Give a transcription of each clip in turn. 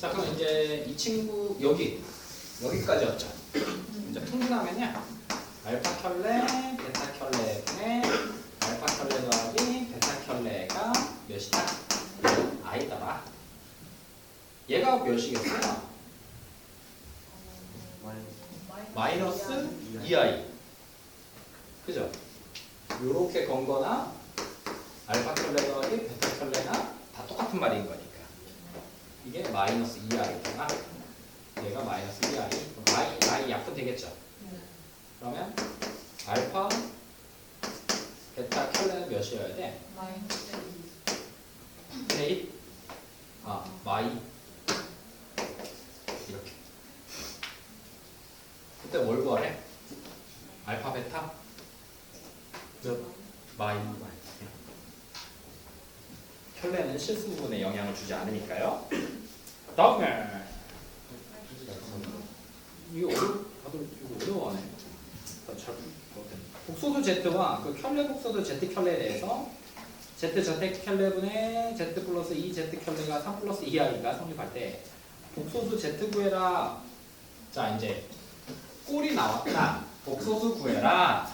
자, 그럼 이제 이 친구 여기까지였죠. 이제 통분하면요. 알파 켤레, 베타 켤레분의 알파 켤레 더하기 베타 켤레가 몇이다? i더라. 얘가 몇이겠어요? 마이너스 2i. 그죠? 요렇게 건 거나 알파 켤레 더하기 베타 켤레나 다 똑같은 말인 거니까. 이게 마이너스 2i잖아. 얘가 마이너스 2i. i 약분 되겠죠? 그러면 알파 베타 켤레는 몇이어야 돼? 마이너스 1? 마이 이렇게. 그때 뭘 구하래? 알파 베타 몇? 마이. 켤레는 실수 부분에 영향을 주지 않으니까요. 다음에 다들 이거 어려워하네. 복소도 Z와 그 켤레 복소도 Z 켤레에 대해서 Z 저택 켤레분의 Z 플러스 2 Z 켤레가 3 플러스 2i가 성립할 때 복소수 Z 구해라. 자, 이제 꼴이 나왔다. 복소수 구해라.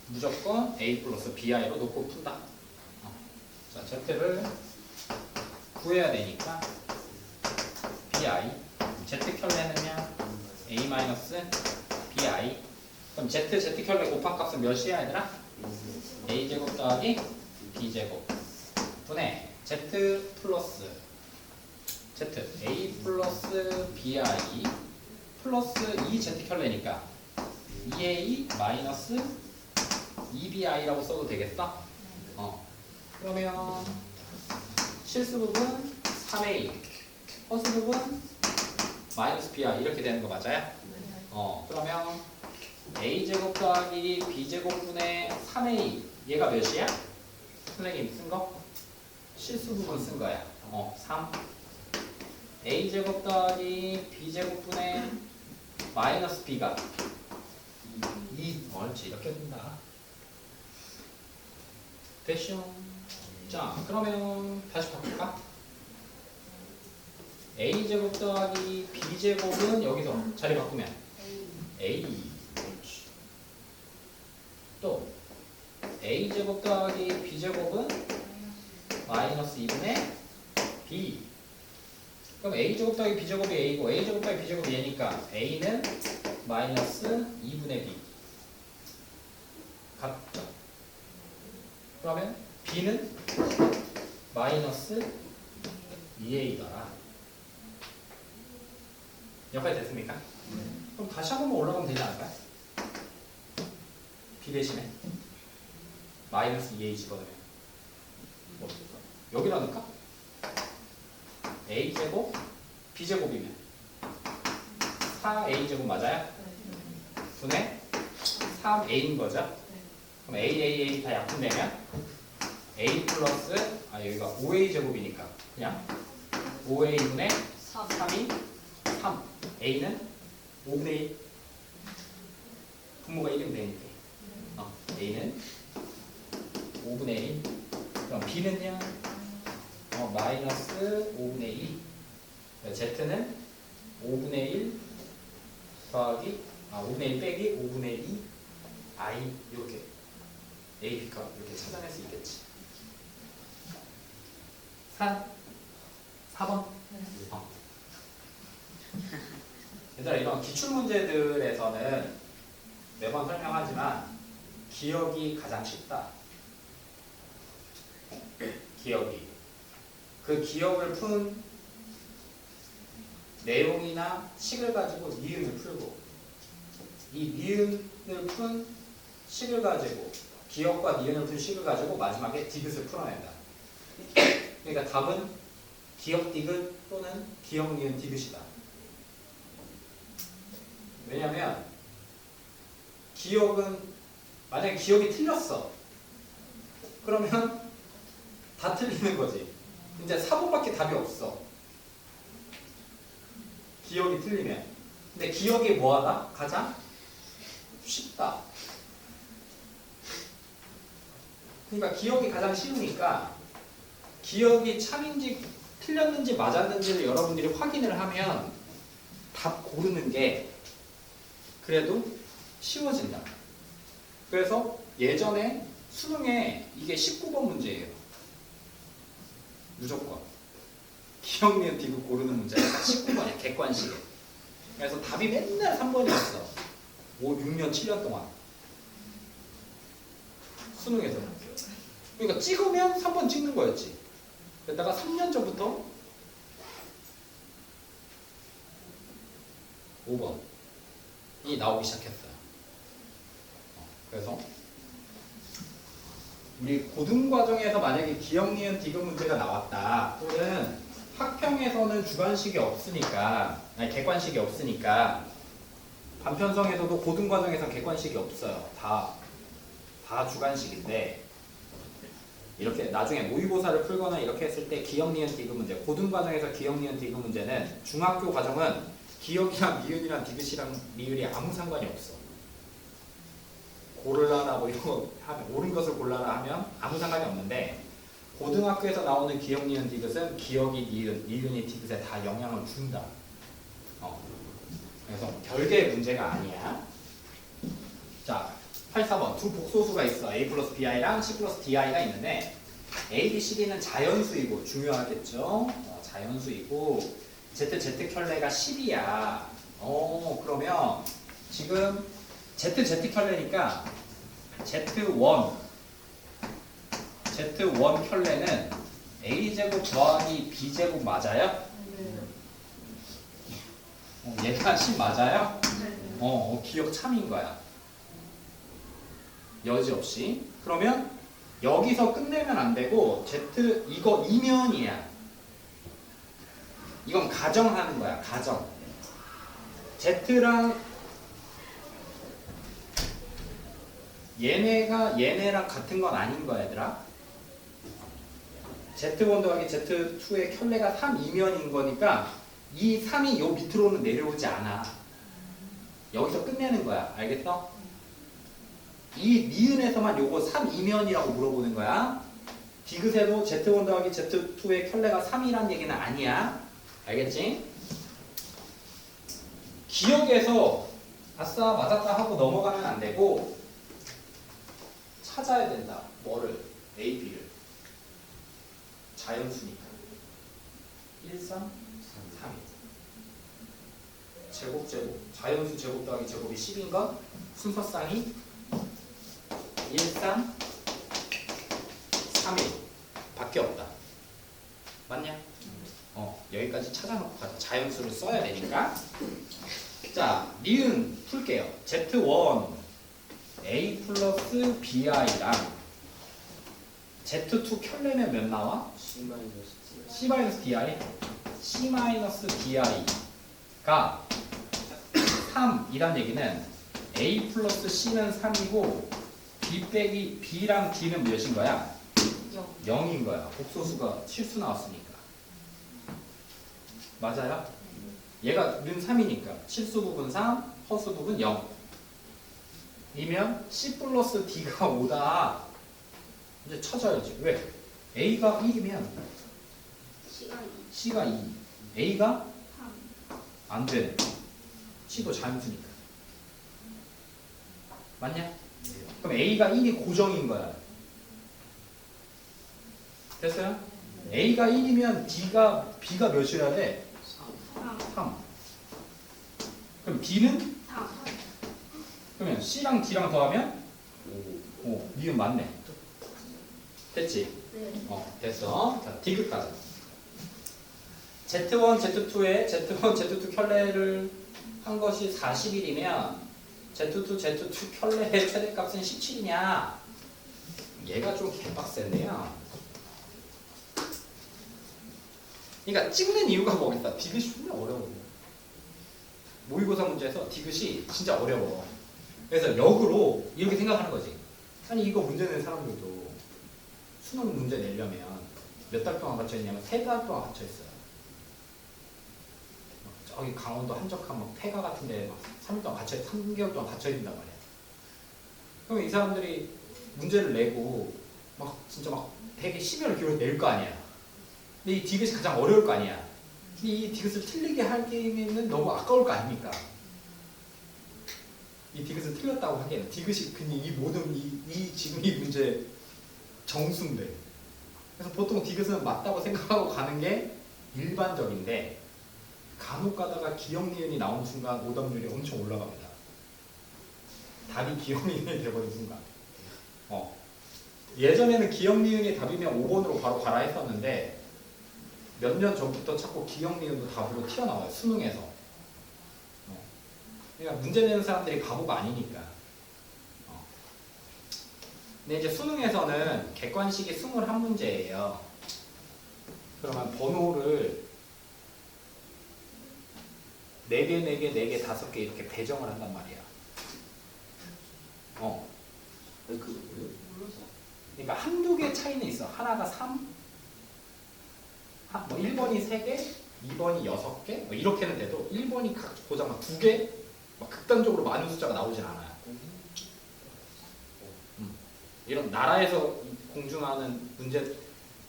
무조건 A 플러스 BI로 놓고 푼다. 자, Z를 구해야 되니까 BI Z 켤레는요 A 마이너스 BI. 그럼 Z 켤레 곱한 값은 몇이야 얘들아? A 제곱 더하기 B 제곱 분의 Z 플러스 Z A 플러스 BI 플러스 2Z 켤레니까 2A 마이너스 2BI라고 써도 되겠어? 그러면 실수 부분 3A 허수 부분 마이너스 BI 이렇게 되는 거 맞아요? 그러면 A제곱 더하기 B제곱분의 3A 얘가 몇이야? 선생님 쓴 거? 실수 부분 쓴 거야. 3 A제곱 더하기 B제곱분의 마이너스 B가 2 옳지 이렇게 된다. 됐쇼. 자, 그러면 다시 바꿀까? A제곱 더하기 B제곱은 여기서 자리 바꾸면 A 또 A제곱 더하기 B제곱은 마이너스 2분의 B. 그럼 A제곱 더하기 B제곱이 A고 A제곱 더하기 B제곱이 얘니까 A는 마이너스 2분의 B 같죠? 그러면 B는 마이너스 2A더라. 여기까지 됐습니까? 그럼 다시 한 번만 올라가면 되지 않을까요? B 대신에 마이너스 2A 집어넣으면 여기다 넣을까? A제곱 B제곱이면 4A제곱 맞아요? 분의 3A인 거죠? 그럼 A 다 약분되면 A 플러스 여기가 5A제곱이니까 그냥 5A분의 3이 3 A는 5분의 1 분모가 1이면 되니까 A는 5분의 1 그럼 B는요 마이너스 5분의 2 Z는 5분의 1 더하기 5분의 1 빼기 5분의 2 I 이렇게 A, B값 이렇게 찾아낼 수 있겠지. 4번 얘들아 이런 기출문제들에서는 매번 설명하지만 기억이 가장 쉽다. 기억이. 그 기억을 푼 내용이나 식을 가지고 니은을 풀고 이 니은을 푼 식을 가지고 기억과 니은을 푼 식을 가지고 마지막에 디귿을 풀어낸다. 그러니까 답은 기억 디귿 또는 기억 니은 디귿이다. 왜냐면 기억은 만약에 기억이 틀렸어. 그러면 다 틀리는 거지. 이제 4번밖에 답이 없어. 기억이 틀리면. 근데 기억이 뭐하다? 가장 쉽다. 그러니까 기억이 가장 쉬우니까 기억이 참인지 틀렸는지 맞았는지를 여러분들이 확인을 하면 답 고르는 게 그래도 쉬워진다. 그래서 예전에 수능에 이게 19번 문제예요. 무조건. 기억, 니은, 디귿 고르는 문제가 19번이야. 객관식에. 그래서 답이 맨날 3번이었어. 5, 6년, 7년 동안. 수능에서. 그러니까 찍으면 3번 찍는 거였지. 그러다가 3년 전부터 5번이 나오기 시작했어요. 그래서 우리 고등과정에서 만약에 기억, 니은, 디귿 문제가 나왔다. 또는 학평에서는 주관식이 없으니까, 아니 객관식이 없으니까 반편성에서도 고등과정에서 객관식이 없어요. 다 주관식인데 이렇게 나중에 모의고사를 풀거나 이렇게 했을 때 기억, 니은, 디귿 문제, 고등과정에서 기억, 니은, 디귿 문제는 중학교 과정은 기억이랑 니은이랑 디귿이랑 리을이 아무 상관이 없어. 고르라라 뭐 이런 거 하면 옳은 것을 골라라 하면 아무 상관이 없는데 고등학교에서 나오는 기억, 니은, 디귿은 기억이 니은, 니은이 디귿에 다 영향을 준다. 그래서 별개의 문제가 아니야. 자, 84번 두 복소수가 있어. A 플러스 BI랑 C 플러스 DI가 있는데 A, B, C, D는 자연수이고 중요하겠죠. 자연수이고 Z 켤레가 10이야. 그러면 지금 Z 켤레니까 Z1 켤레는 A제곱 더하기 B제곱 맞아요? 얘가 10 맞아요? 기억 참인 거야. 여지없이. 그러면 여기서 끝내면 안 되고 Z 이거 이면이야. 이건 가정하는 거야. 가정. Z랑 얘네랑 같은 건 아닌 거야, 얘들아. Z1 더하기 Z2의 켤레가 3 이면인 거니까 이 3이 요 밑으로는 내려오지 않아. 여기서 끝내는 거야. 알겠어? 이 니은에서만 요거 3 이면이라고 물어보는 거야. 디귿에도 Z1 더하기 Z2의 켤레가 3이란 얘기는 아니야. 알겠지? 기억에서 아싸 맞았다 하고 넘어가면 안 되고 찾아야 된다. 뭐를? A, B를. 자연수니까. 1, 3, 3, 3. 제곱. 자연수 제곱 더하기 제곱이 10인가? 순서쌍이 1, 3, 3, 1. 밖에 없다. 맞냐? 여기까지 찾아놓고 가자. 자연수를 써야 되니까. 자, 니은 풀게요. Z1 A 플러스 BI랑 Z2 켤레면 몇 나와? C-DI? C-DI가 3이란 얘기는 A 플러스 C는 3이고 B 빼기 B랑 D는 몇인 거야? 0인 거야. 복소수가 실수 나왔으니까. 맞아요? 얘가 는 3이니까 실수 부분 3, 허수 부분 0 이면 C 플러스 D가 5다. 이제 찾아야지. 왜? A가 1이면 C가 2, A가 3. 안 되네. C도 자연수니까. 맞냐? 그럼 A가 1이 고정인 거야. 됐어요? A가 1이면 B가 몇이어야 돼? 3. 그럼 B는? 3. 그러면 C랑 D랑 더하면? 5. 니은 맞네. 됐지? 네. 됐어. 자, 디귿 가자. Z1, Z2에 Z1, Z2 켤레를 한 것이 41이면 Z2 켤레의 최대값은 17이냐? 얘가 좀 개빡센데요. 그러니까 찍는 이유가 뭐겠다. 디귿이 정말 어려워. 모의고사 문제에서 디귿이 진짜 어려워. 그래서 역으로 이렇게 생각하는 거지. 아니 이거 문제 낸 사람들도 수능 문제 내려면 몇 달 동안 갇혀있냐면 3달 동안 갇혀있어요. 저기 강원도 한적한 막 폐가 같은데 막 3일 동안 3개월 동안 갇혀있는단 말이야. 그러면 이 사람들이 문제를 내고 막 진짜 막 되게 심혈을 기울여 낼 거 아니야. 근데 이 디귿이 가장 어려울 거 아니야. 근데 이 디귿을 틀리게 하기에는 너무 아까울 거 아닙니까? 이 디귿을 틀렸다고 하기에는 디귿이 그냥 이 모든 지금 이 문제 정수인데. 그래서 보통 디귿은 맞다고 생각하고 가는 게 일반적인데 간혹 가다가 기역 니은이 나오는 순간 오답률이 엄청 올라갑니다. 답이 기역 니은이 돼버린 순간. 예전에는 기역 니은이 답이면 5번으로 바로 가라 했었는데 몇 년 전부터 자꾸 기역 니은도 답으로 튀어나와요. 수능에서. 그러니까 문제 내는 사람들이 바보가 아니니까. 근데 이제 수능에서는 객관식이 21문제예요. 그러면 번호를 4개, 4개, 4개, 5개 이렇게 배정을 한단 말이야. 그러니까 한두 개 차이는 있어. 하나가 3, 뭐 1번이 3개, 2번이 6개, 뭐 이렇게는 돼도 1번이 고작 막 2개, 막 극단적으로 많은 숫자가 나오진 않아요. 이런 나라에서 공중하는 문제,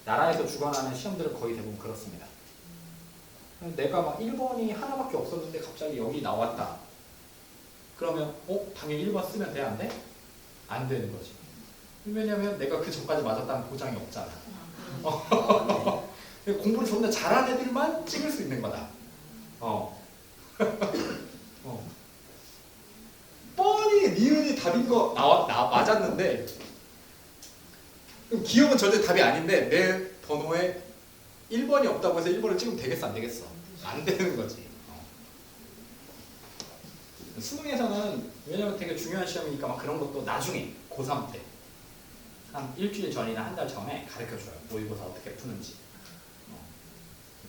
나라에서 주관하는 시험들은 거의 대부분 그렇습니다. 내가 막 1번이 하나밖에 없었는데 갑자기 여기 나왔다. 그러면 당연히 1번 쓰면 돼? 안 돼? 안 되는 거지. 왜냐면 내가 그 전까지 맞았다는 보장이 없잖아. 공부를 존나 잘하는 애들만 찍을 수 있는 거다. 뻔히 니은이 답인 거 맞았는데 기억은 절대 답이 아닌데 내 번호에 1번이 없다고 해서 1번을 찍으면 되겠어 안 되겠어? 안 되는 거지. 수능에서는 왜냐면 되게 중요한 시험이니까 막 그런 것도 나중에 고3 때 한 일주일 전이나 한 달 전에 가르쳐줘요. 모의고사 어떻게 푸는지.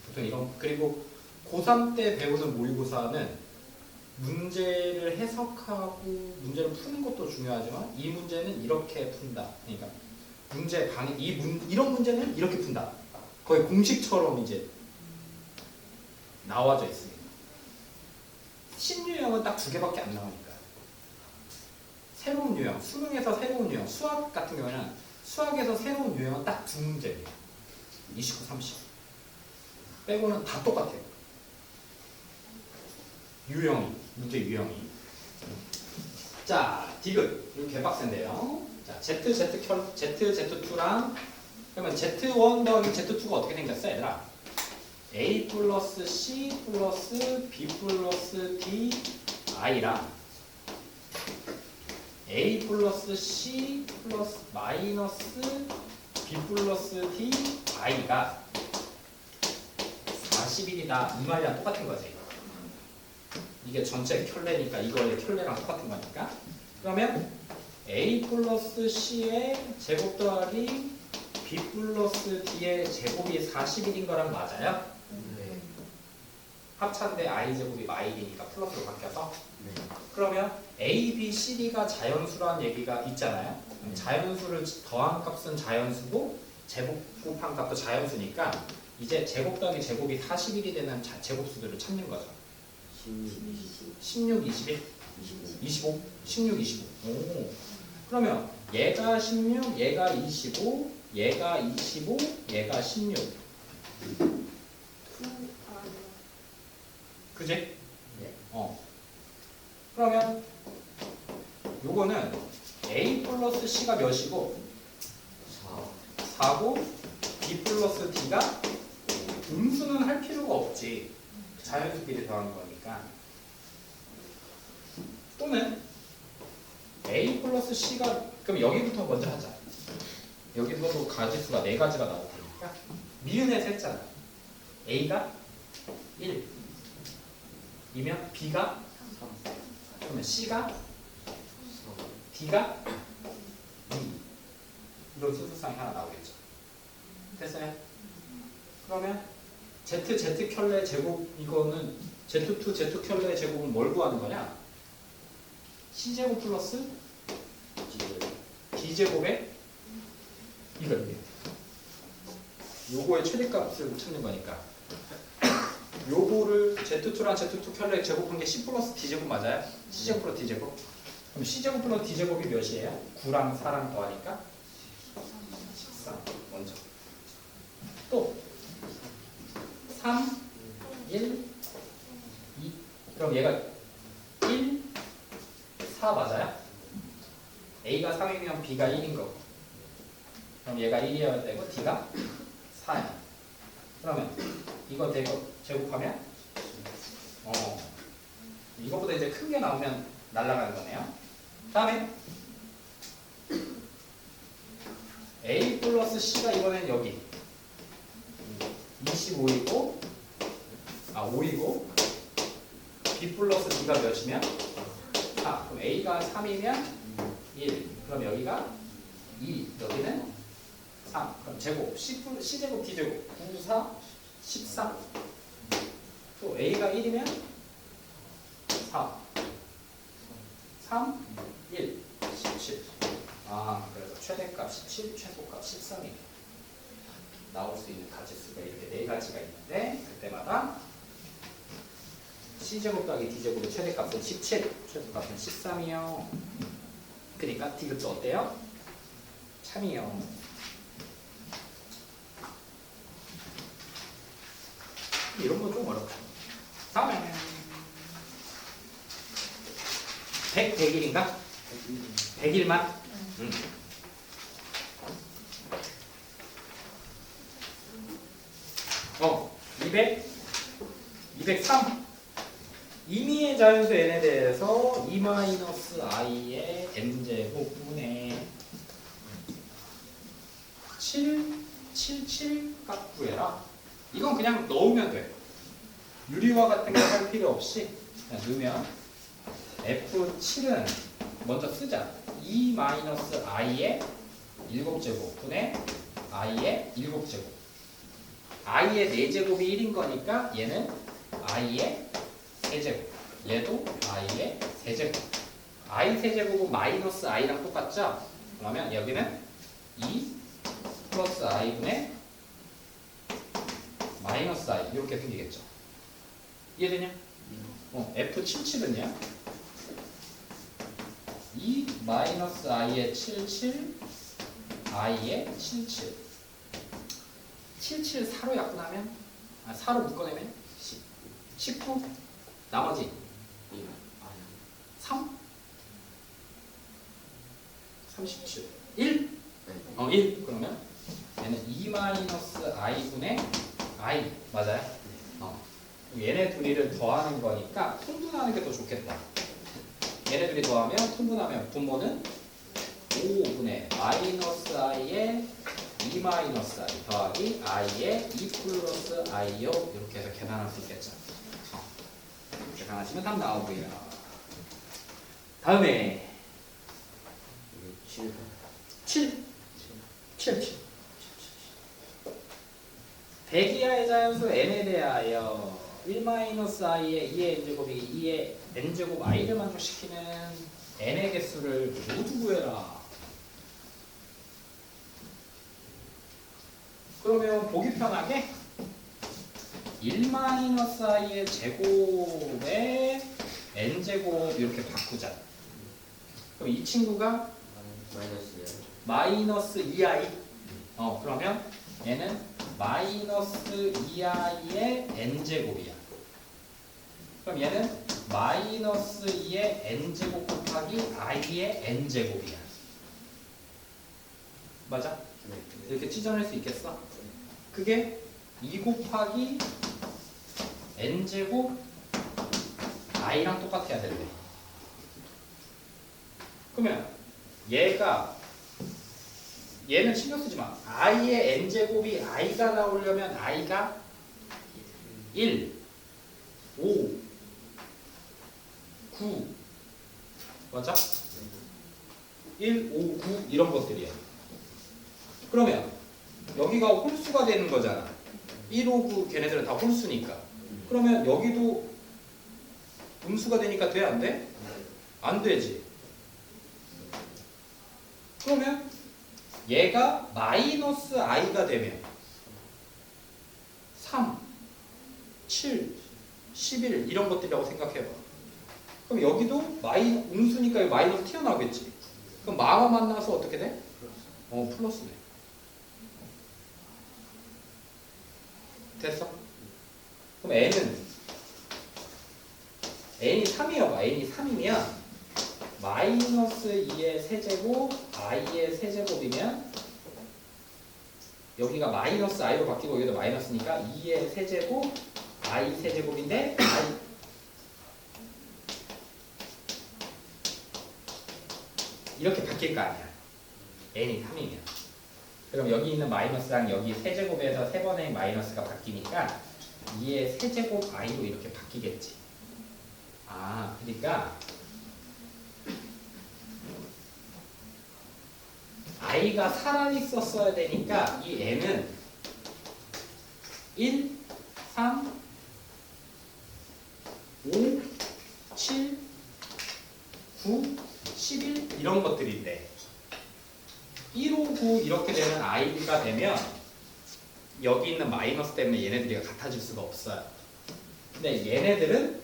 보통 이런 그리고 고3 때 배우는 모의고사는 문제를 해석하고 문제를 푸는 것도 중요하지만 이 문제는 이렇게 푼다. 그러니까 문제 방향 이런 문제는 이렇게 푼다. 거의 공식처럼 이제 나와져 있습니다. 신유형은 딱 2개밖에 안 나오니까. 새로운 유형, 수능에서 새로운 유형, 수학 같은 경우에는 수학에서 새로운 유형은 딱 2문제예요. 29, 30. 빼고는 다 똑같아요. 문제 유형이. 자, 디귿. 이거 개빡센데요. 자, Z2랑 그러면 Z1 더하기 Z2가 어떻게 생겼어, 얘들아? A 플러스 C 플러스 B 플러스 D I랑 A 플러스 C 플러스 마이너스 B 플러스 D I가 41이다. 이 말이랑 똑같은 거지. 이게 전체 켤레니까 이거의 켤레랑 똑같은 거니까. 그러면 A 플러스 C의 제곱 더하기 B 플러스 D의 제곱이 41인 거랑 맞아요? 네. 합차인데 I제곱이 마일이니까 플러스로 바뀌어서. 네. 그러면 A, B, C, D가 자연수라는 얘기가 있잖아요. 자연수를 더한 값은 자연수고 제곱 곱한 값도 자연수니까 이제 제곱 더하기 제곱이 41이 되는 제곱수들을 찾는 거죠. 16, 21, 25, 16, 25. 오. 그러면 얘가 16, 얘가 25, 얘가 25, 얘가 16. 그지? 네. 그러면 요거는 A 플러스 C가 몇이고 4고 B 플러스 D가 음수는 할 필요가 없지. 자연수끼리 더하는 거니까. 또는 A 플러스 C가 그럼 여기부터 먼저 하자. 여기서도 가지수가 4가지가 나올 테니까 미은에서 했잖아. A가 1 이면 B가 3 그러면 C가 4 D가 2 이런 순서상이 하나 나오겠죠. 됐어요? 그러면 Z 켤레 제곱 이거는 Z2 Z 켤레 제곱은 뭘 구하는 거냐? C제곱 플러스 D제곱에 이게 요거의 최대값을 찾는 거니까 요거를 Z2랑 Z2 켤레 제곱한 게 C 플러스 D제곱 맞아요? C제곱 플러스 D제곱 그럼 C제곱 플러스 D제곱이 몇이에요? 9랑 4랑 더하니까 13 먼저 또 3, 1, 2. 그럼 얘가 1, 4 맞아요? A가 3이면 B가 1인 거고. 그럼 얘가 1이어야 되고 D가 4야. 그러면 이거 제곱하면 이거보다 이제 큰 게 나오면 날아가는 거네요. 다음에 A 플러스 C가 이번엔 여기 25이고 5이고 B 플러스 D가 몇이면 4. 그럼 A가 3이면 1. 그럼 여기가 2. 여기는 3. 그럼 제곱 C제곱 D제곱 9, 4, 14. 또 A가 1이면 4. 3, 1, 17. 그래서 최대값 17, 최소값 13이네. 나올 수 있는 가지수가 이렇게 4가지가 있는데 그때마다 C제곱 더하기 D제곱의 최대값은 17, 최소값은 13이요. 그러니까 D급도 어때요? 참이요. 이런 거 좀 어렵다. 다음에 100일인가? 100일만? 203. 임의의 자연수 n에 대해서 2-i의 n제곱분의 777 값 구해라. 이건 그냥 넣으면 돼. 유리화 같은 거 할 필요 없이 그냥 넣으면 F7은 먼저 쓰자. 2-i의 7제곱 분의 i의 7제곱. i의 4제곱이 1인 거니까 얘는 i의 3제곱. 얘도 i의 3제곱. i 세제곱은 마이너스 i랑 똑같죠? 그러면 여기는 2 플러스 i분의 마이너스 i 이렇게 생기겠죠. 이해되냐? F77은요? 2 마이너스 i의 77 i의 77 77 4로 약분하면 4로 묶어내면 10 19 나머지 3 37 1 1 그러면 얘는 2 마이너스 i분의 i 맞아요? 얘네 둘이를 더하는 거니까 통분하는 게 더 좋겠다. 얘네 둘이 더하면 통분하면 분모는 5분의 마이너스 i의 2 마이너스 i 더하기 i의 2 플러스 i요. 이렇게 해서 계산할 수 있겠죠. 계산하시면 답 나오고요. 다음에 7 100이하의 자연수 n에 대하여 1-i의 2의 n제곱이 2의 n제곱 i를 만족시키는 n의 개수를 모두 구해라. 그러면 보기 편하게 1-i의 제곱에 n제곱 이렇게 바꾸자. 그럼 이 친구가 마이너스 2i. 그러면 얘는 마이너스 2i의 n제곱이야. 그럼 얘는 마이너스 2의 n제곱 곱하기 i의 n제곱이야. 맞아? 이렇게 찢어낼 수 있겠어? 그게 2 곱하기 n제곱 i랑 똑같아야 된대. 그러면 얘는 신경 쓰지 마. i의 n제곱이 i가 나오려면 i가 1, 5, 9 맞아? 1, 5, 9 이런 것들이야. 그러면 여기가 홀수가 되는 거잖아. 1, 5, 9 걔네들은 다 홀수니까. 그러면 여기도 음수가 되니까 돼? 안 돼? 안 되지. 그러면 얘가 마이너스 i가 되면 3, 7, 11 이런 것들이라고 생각해봐. 그럼 여기도 음수니까 여기 마이너스 튀어나오겠지. 그럼 마가 만나서 어떻게 돼? 플러스네. 됐어? 그럼 n이 3이어봐. n이 3이면 마이너스 2의 세제곱 i의 세제곱이면 여기가 마이너스 i로 바뀌고 여기도 마이너스니까 2의 세제곱 i 세제곱인데 i 이렇게 바뀔 거 아니야. n이 3이면. 그럼 여기 있는 마이너스랑 여기 세제곱에서 세 번의 마이너스가 바뀌니까 2의 세제곱 i로 이렇게 바뀌겠지. 아, 그러니까 i가 살아있었어야 되니까 이 n은 1, 3, 5, 7, 9, 11 이런 것들인데 1, 5, 9 이렇게 되는 i가 되면 여기 있는 마이너스 때문에 얘네들이 같아질 수가 없어요. 근데 얘네들은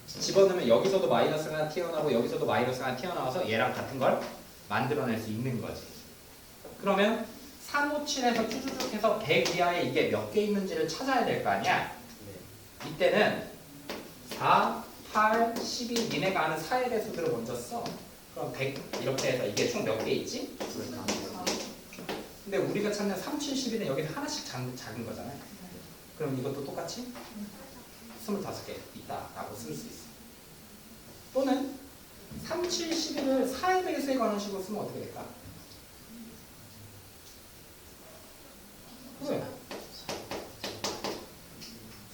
집어넣으면 여기서도 마이너스가 하나 튀어나오고 여기서도 마이너스가 하나 튀어나와서 얘랑 같은 걸 만들어낼 수 있는 거지. 그러면 3, 5, 7에서 쭈쭈쭈 해서 100 이하에 이게 몇 개 있는지를 찾아야 될 거 아니야? 이때는 4, 8, 12 니네가 아는 4의 배수들을 먼저 써. 그럼 100 이렇게 해서 이게 총 몇 개 있지? 근데 우리가 찾는 3, 7, 12는 여기서 하나씩 작은 거잖아요. 그럼 이것도 똑같이 25개 있다라고 쓸 수 있어. 또는 3, 7, 11을 4의 배수에 관한 식으로 쓰면 어떻게 될까? 왜?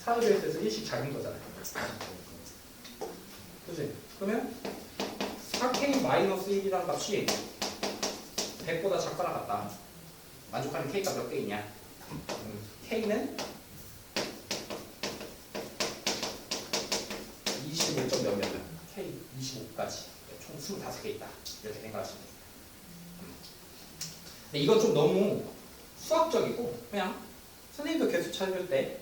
4의 배수에서 1씩 작은 거잖아요. 그치? 그러면 4k-1이라는 값이 100보다 작거나 같다. 만족하는 k가 몇 개 있냐? k는 21점 몇 명, k 25까지 총 25개 있다. 이렇게 생각하시면 돼요. 근데 이건 좀 너무 수학적이고 그냥 선생님도 계수 찾을 때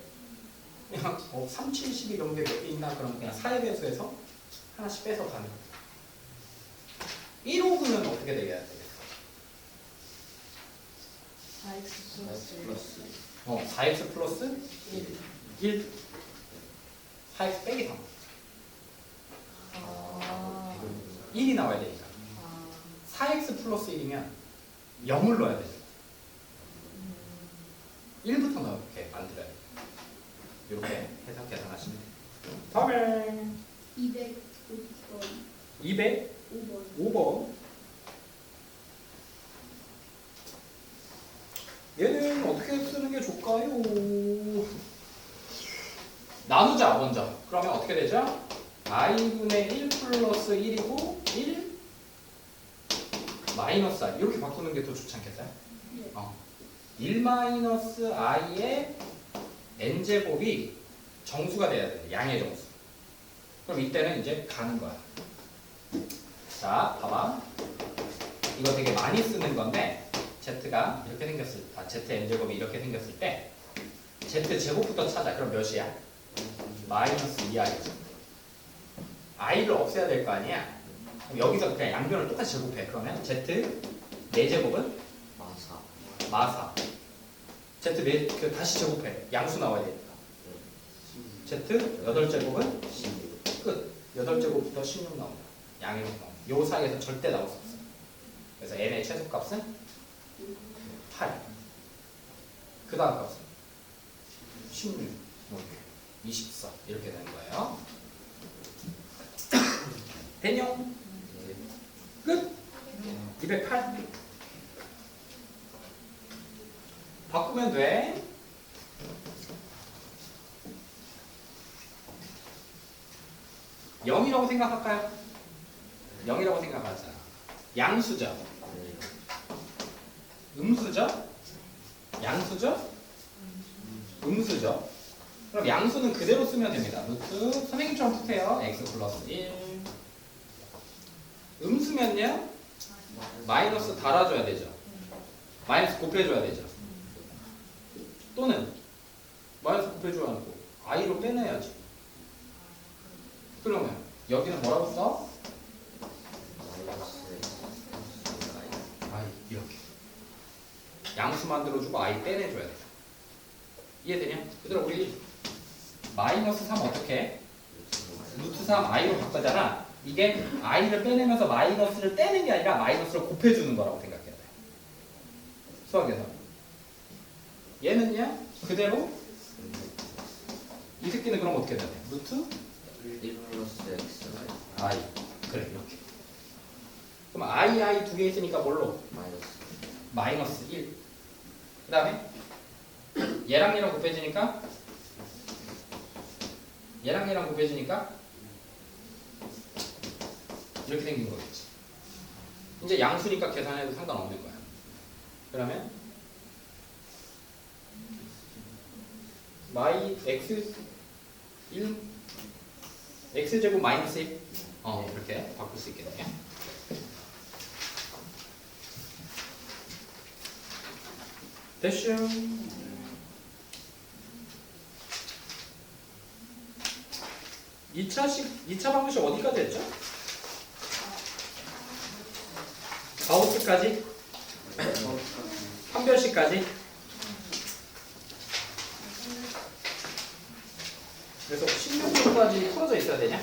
그냥 3, 7, 12 이런 게 몇 개 있나 그러면 그냥 4의 배수에서 하나씩 빼서 가는 거예요. 1, 5, 9는 어떻게 되겠어요? 4x 플러스 4x 플러스 1 4x 빼기 3 1이 나와야 되니까 4x 플러스 1이면 0을 넣어야 되죠. 1부터 넣게 만들어야 돼요. 이렇게 해서 계산하시면 돼요. 다음에 205번 얘는 어떻게 쓰는 게 좋을까요? 나누자 먼저. 그러면 어떻게 되죠? i분의 1 플러스 1이고 1 마이너스 i 이렇게 바꾸는 게 더 좋지 않겠어요? 1 마이너스 i의 n제곱이 정수가 돼야 돼요. 양의 정수. 그럼 이때는 이제 가는 거야. 자, 봐봐. 이거 되게 많이 쓰는 건데 z가 이렇게 생겼을 때, z n제곱이 이렇게 생겼을 때 z 제곱부터 찾아. 그럼 몇이야? 마이너스 2i죠. i를 없애야 될 거 아니야? 그럼 여기서 그냥 양변을 똑같이 제곱해. 그러면 z 4제곱은? 마사. z 다시 제곱해. 양수 나와야 되니까. z 8제곱은? 끝. 8제곱부터 16 나온다. 양이렇게 나온다. 요 사이에서 절대 나올 수 없어. 그래서 n의 최소값은 8. 그 다음 값은 16, 24 이렇게 되는 거예요. 됐냐? 끝. 208. 바꾸면 돼. (0이라고) 생각할까요? 0이라고 생각하잖아. 양수죠? 음수죠? 양수죠? 음수죠? 그럼 양수는 그대로 쓰면 됩니다. 루트 선생님처럼 푸세요. x 플러스 1. 음수면요? 마이너스 달아줘야 되죠. 마이너스 곱해줘야 되죠. 또는 마이너스 곱해줘야 하고 i로 빼내야지. 그러면 여기는 뭐라고 써? i 이렇게 양수 만들어주고 i 빼내줘야 돼. 이해되냐? 얘들아 우리 마이너스 3 어떻게 해? 루트 3 i로 바꾸잖아. 이게 i를 빼내면서 마이너스를 떼는 게 아니라 마이너스를 곱해주는 거라고 생각해야 돼. 수학에서. 얘는요 그대로 이 새끼는 그럼 어떻게 돼야 돼? 루트 1 플러스 x i. 그래 이렇게. 그럼 i 두 개 있으니까 뭘로? 마이너스 마이너스 1. 그 다음에 얘랑 얘랑 곱해지니까 얘랑 얘랑 곱해지니까 이렇게 생긴 거겠지. 이제 양수니까 계산해도 상관없는 거야. 그러면 마이 x 1 x제곱 마이너스 1 이렇게 바꿀 수 있겠네요. 됐슈. 2차 방정식 어디까지 했죠? 가우스까지? 판별식까지? 그래서 16분까지 풀어져 있어야 되냐?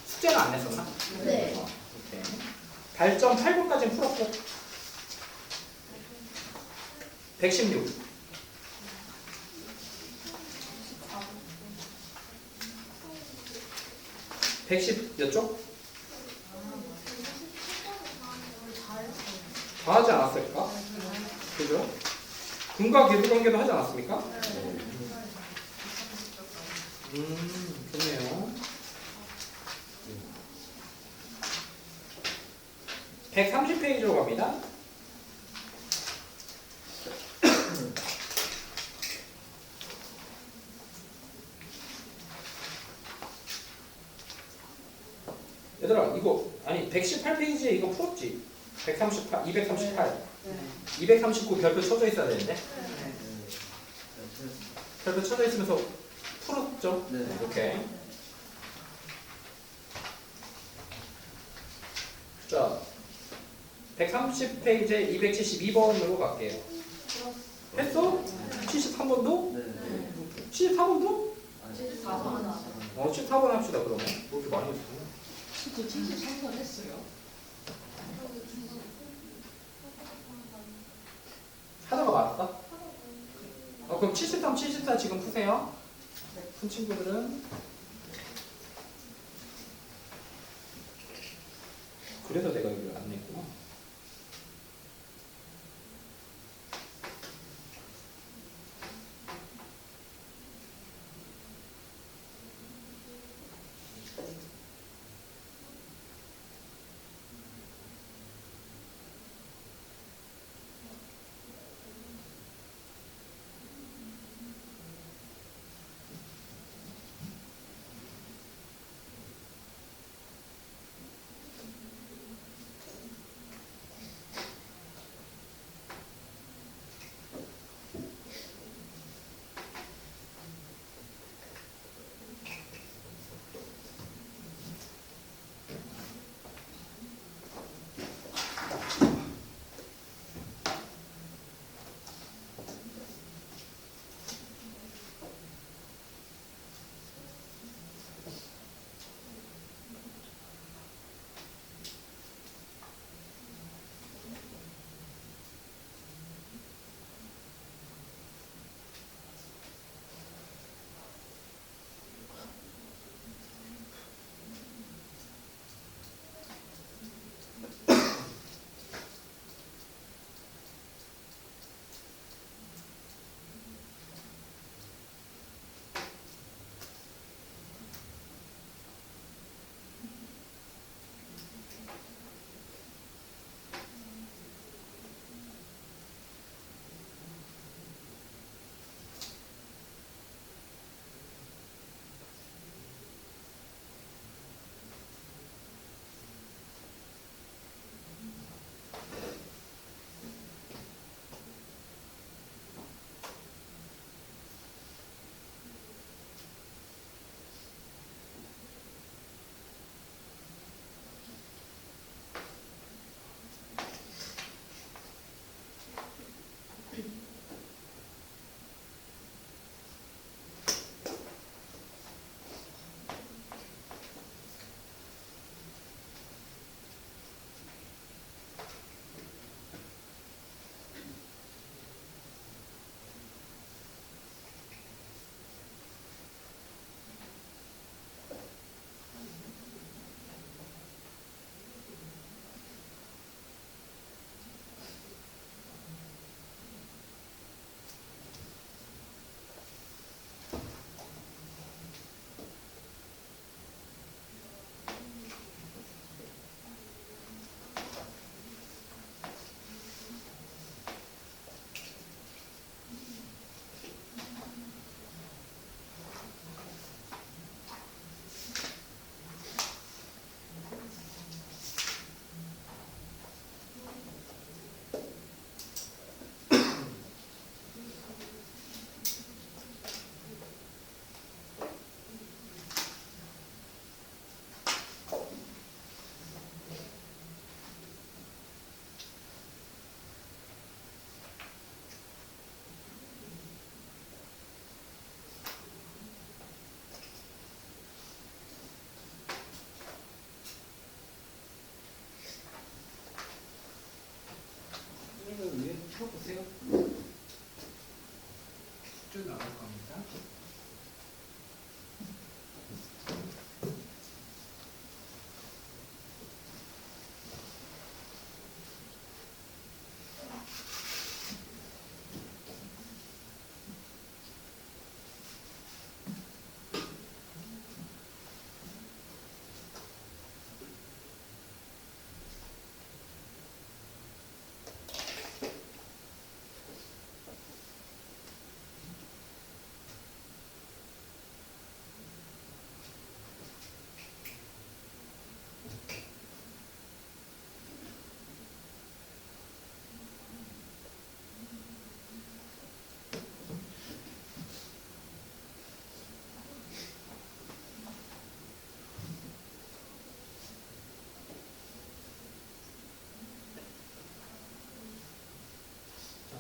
숙제는 안 냈었나? 네. 오케이. 발점 8분까지는 풀었고 116 110 몇 쪽? 다 하지 않았을까? 그죠? 근과 계수관계도 하지 않았습니까? 좋네요. 130페이지로 갑니다. 얘들아 이거 아니 118페이지에 이거 풀었지? 138, 238, 239 별표 쳐져 있어야 되는데 별표 쳐져 있으면서 풀었죠? 네. 오케이. 자 130페이지에 272번으로 갈게요. 했어? 73번도? 네. 74번도? 74번. 74번 합시다 그러면. 뭐 이렇게 많이 했어? 저 73번 했어요. 하다가 말았어? 그럼 73, 74 지금 푸세요. 푼 친구들은 그래서 내가 이걸 안 냈구나. 풀어보세요. 쭉 나갈 겁니다.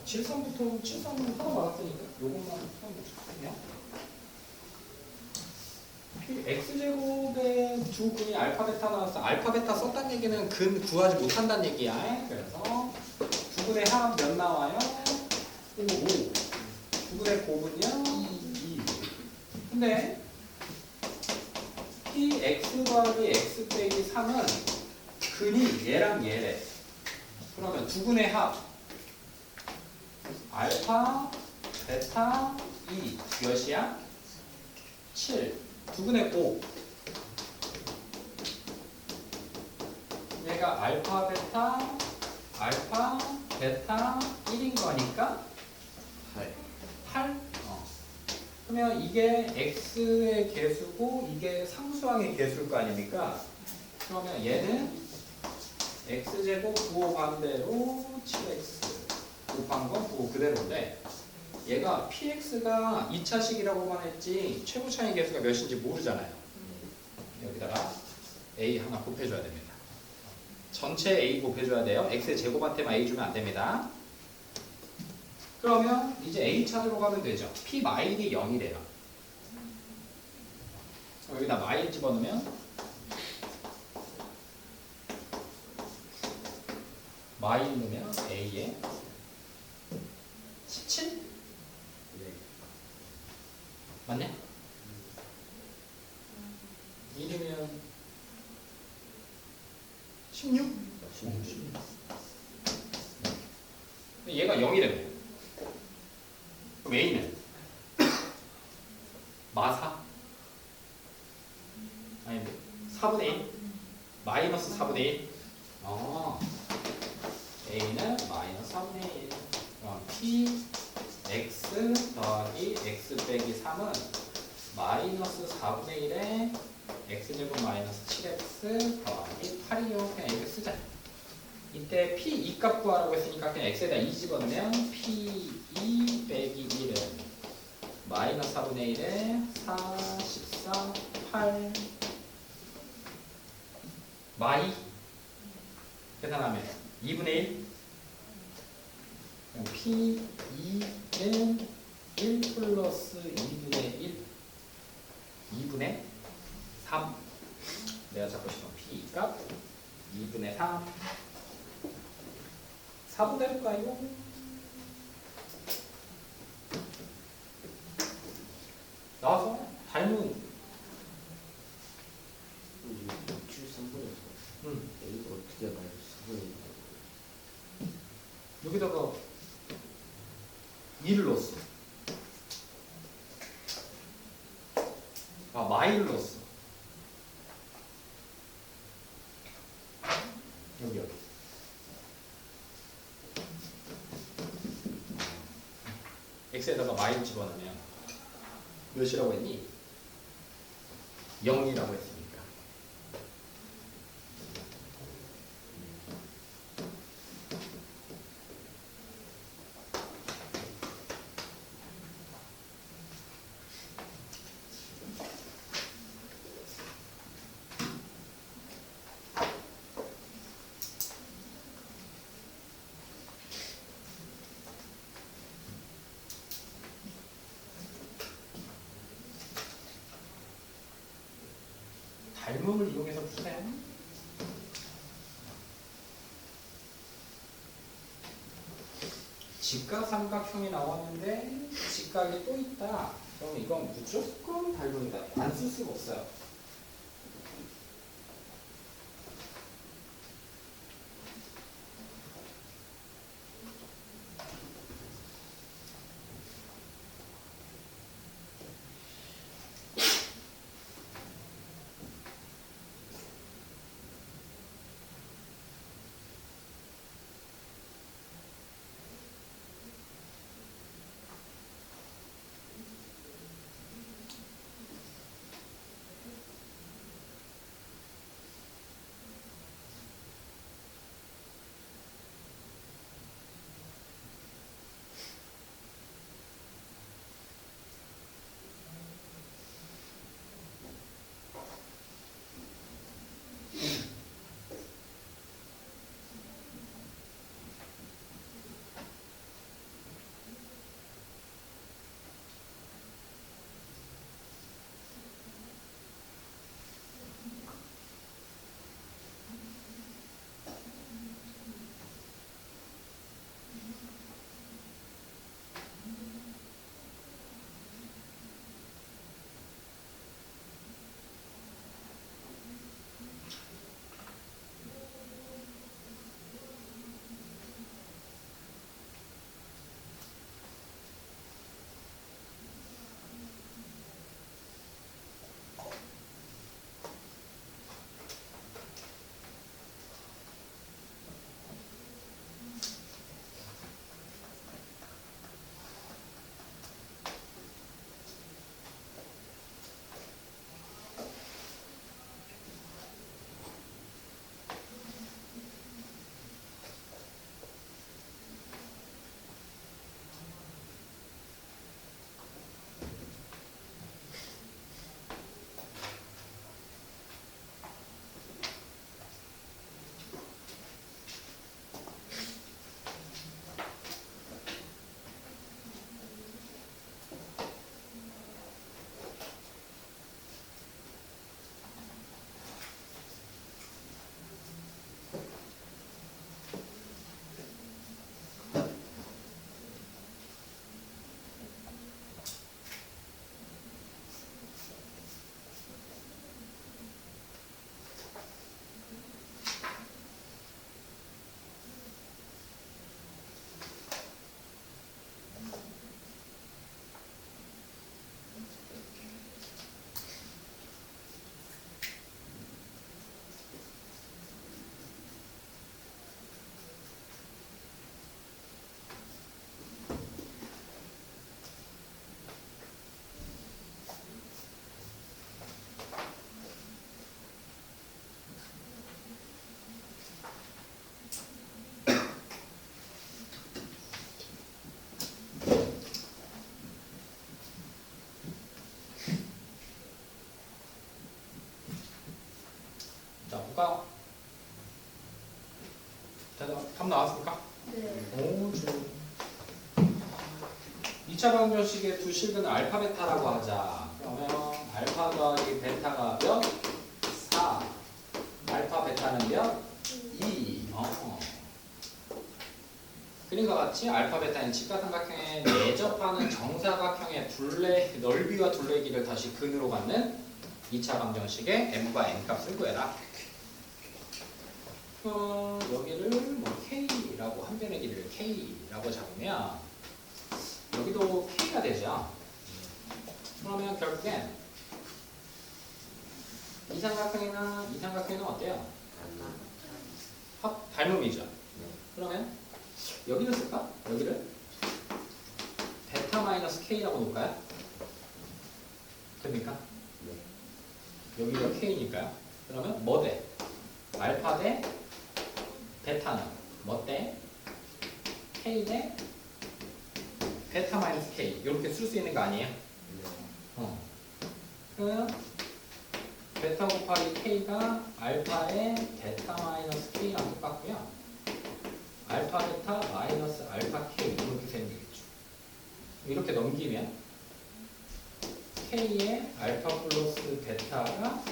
칠성부터 칠성은 하나 받았으니까 요것만 풀어보실게요. x제곱의 두 근이 알파 베타 나왔어. 알파 베타 썼다는 얘기는 근 구하지 못한다는 얘기야. 그래서 두 근의 합 몇 나와요? 5. 두 근의 곱은요? 2. 근데 px 더하기 x 빼기 3은 근이 얘랑 얘래. 그러면 두 근의 합 알파, 베타, 2 몇이야? 7. 두근의 5. 얘가 알파, 베타 1인 거니까 8. 그러면 이게 x의 개수고 이게 상수항의 개수일 거 아닙니까? 그러면 얘는 x제곱 9호 반대로 7x 곱한 건 9 그대로인데 얘가 px가 2차식이라고만 했지 최고 차이 개수가 몇인지 모르잖아요. 여기다가 a 하나 곱해줘야 됩니다. 전체 a 곱해줘야 돼요. x의 제곱한테만 a 주면 안 됩니다. 그러면 이제 a 찾으러 가면 되죠. p 마일이 0이래요. 여기다 마일 집어넣으면 마일 넣으면 a에 17? 맞냐? 1이면 16? 얘가 0이래요. 그럼 A는? 마사? 아니 4분의 1? 마이너스 4분의 1? A는 마이너스 4분의 1. 그럼 P x 더하기 x 빼기 3은 마이너스 4분의 1에 x제곱 마이너스 7x 더하기 8이요. 그냥 이렇게 쓰자. 이때 p 2값 구하라고 했으니까 그냥 x에다 2 집어넣으면 p 2 빼기 1은 마이너스 4분의 1에 4, 14, 8 마이 계산하면 2분의 1 P2는 1 플러스 2분의 1 2분의 3 내가 잡고 싶은 P 값 2분의 3 4분의일까요? 나와서 닮은 7,3분에서 A가 어떻게 마이너스 3분의 여기다가 2를 넣었어. 마이를 넣었어. 여기. x에다가 마이를 집어넣으면 몇이라고 했니? 0이라고 했으니까. 닮음을 이용해서 푸세요. 직각 삼각형이 나왔는데 직각이 또 있다. 그럼 이건 무조건 발동이다. 안 쓸 수가 없어요. 자, 볼까요? 답 나왔습니까? 네. 오, 좋은. 2차 방정식의 두 식은 알파 베타라고 하자. 그러면 알파 더하기 베타가 몇? 4. 알파 베타는 몇? 2. 그림과 같이 알파 베타는 직각삼각형에 내접하는 정사각형의 둘레 넓이와 둘레기를 다시 근으로 갖는 2차 방정식의 m과 n 값을 구해라. 여기를 뭐 k라고 한 변의 길이를 k라고 잡으면 여기도 k가 되죠. 그러면 결국엔 이 삼각형은 어때요? 닮음이죠. 그러면 여기를 쓸까? 여기를 베타 마이너스 k라고 놓을까요? 됩니까? 여기가 k니까요. 그러면 뭐 대? 알파 대 베타는 뭐 대? k 대 베타 마이너스 k 이렇게 쓸 수 있는 거 아니에요? 그러면 베타 곱하기 k가 알파의 베타 마이너스 k랑 똑같고요. 알파 베타 마이너스 알파 k 이렇게 되면 되겠죠. 이렇게 넘기면 k의 알파 플러스 베타가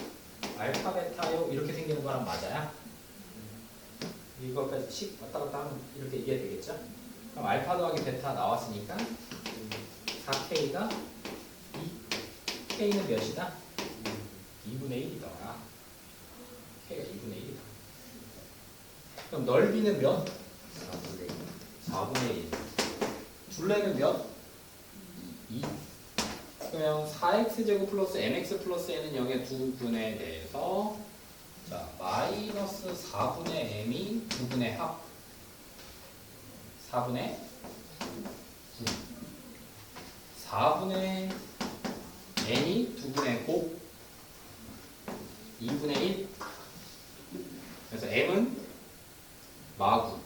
알파 베타요 이렇게 생기는 거랑 맞아요? 이거까지 식 왔다 갔다 하면 이렇게 이게 되겠죠? 그럼 알파 더하기 베타 나왔으니까 4K가 2. K는 몇이다? 2분의 1이더라. K가 2분의 1이다. 그럼 넓이는 몇? 4분의 1. 둘레는 몇? 2. 그러면 4x제곱 플러스 mx 플러스 n은 여기에 2분의 대해서 자 마이너스 4분의 m이 2분의 합 4분의 9 4분의 n이 2분의 곱 2분의 1 그래서 m은 마구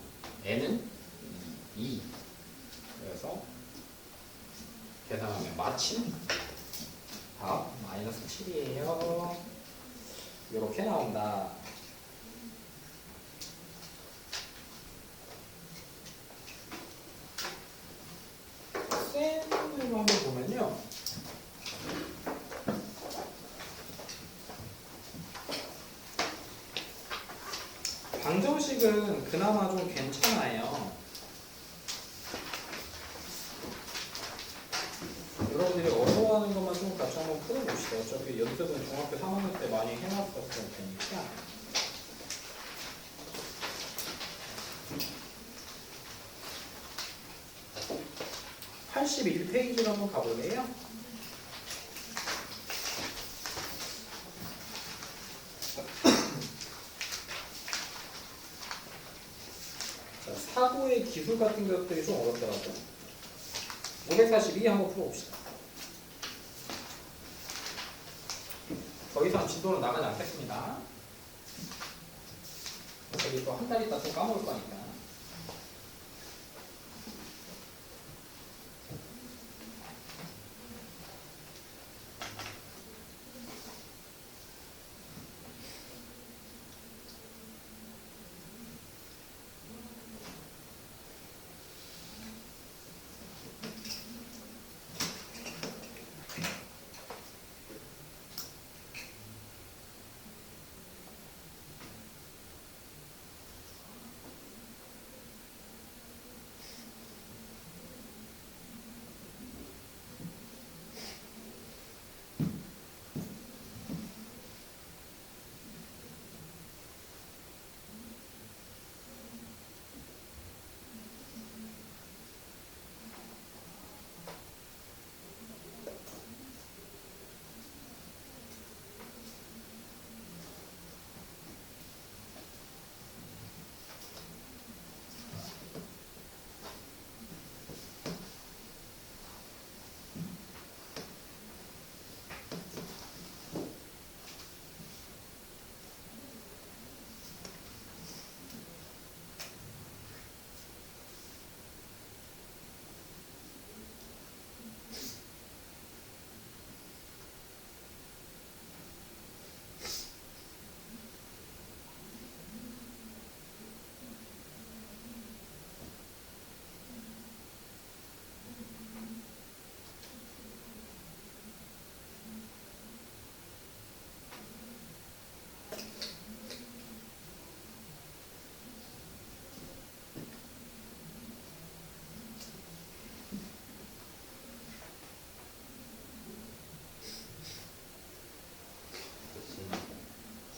n은 2 그래서 계산하면 마침 답 마이너스 7이에요. 이렇게 나온다. 쌤을 한번 보면요. 방정식은 그나마 좀 괜찮아요. 여러분들이 어려워하는 것만 좀 같이 한번 풀어봅시다. 어차피 연습은 중학교 3학년 때 많이 해놨었을 테니까. (81페이지로) 한번 가볼래요? 자, 사고의 기술 같은 것들이 좀 어렵더라고요. 542 한번 풀어봅시다. 더 이상 진도는 나가지 않겠습니다. 어차피 또 한 달 있다 또 까먹을 거니까.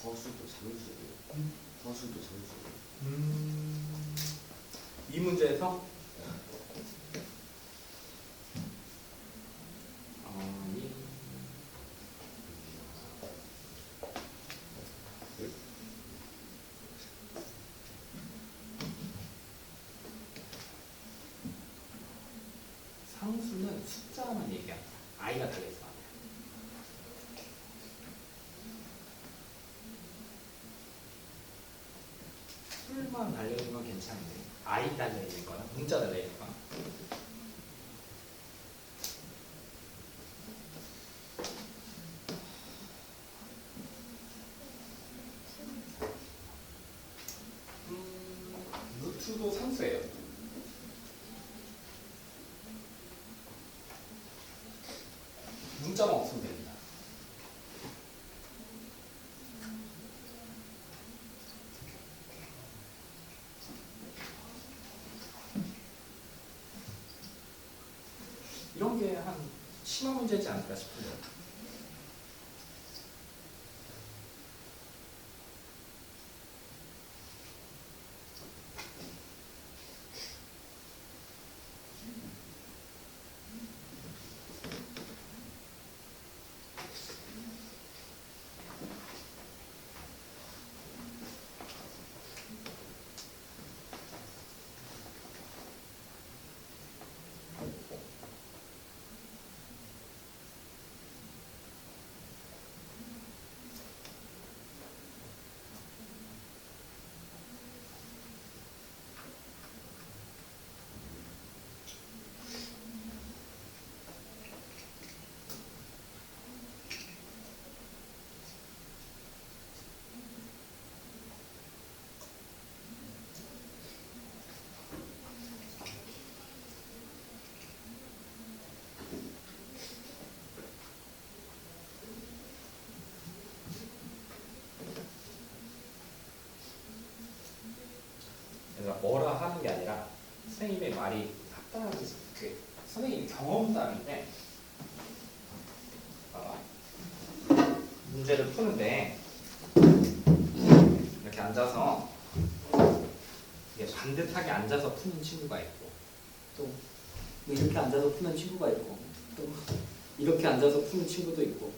허수도 상수고 허수도 상수고 이 문제에서 아니 상수는 숫자만 얘기한다. i가 달려있어. 풀만 달려있는 건 괜찮은데 i 달려있는 거야? 문자 달려있는 거야? 루트도 상수예요. 문자만 없으면 됩니다. 이런 게 한 심한 문제지 않을까 싶은데요. 그래서 뭐라 하는 게 아니라 선생님의 말이 합당하지. 선생님 경험담인데 문제를 푸는데 이렇게 앉아서 이게 반듯하게 앉아서 푸는 친구가 있고 또 이렇게 앉아서 푸는 친구가 있고 또 이렇게 앉아서 푸는 친구도 있고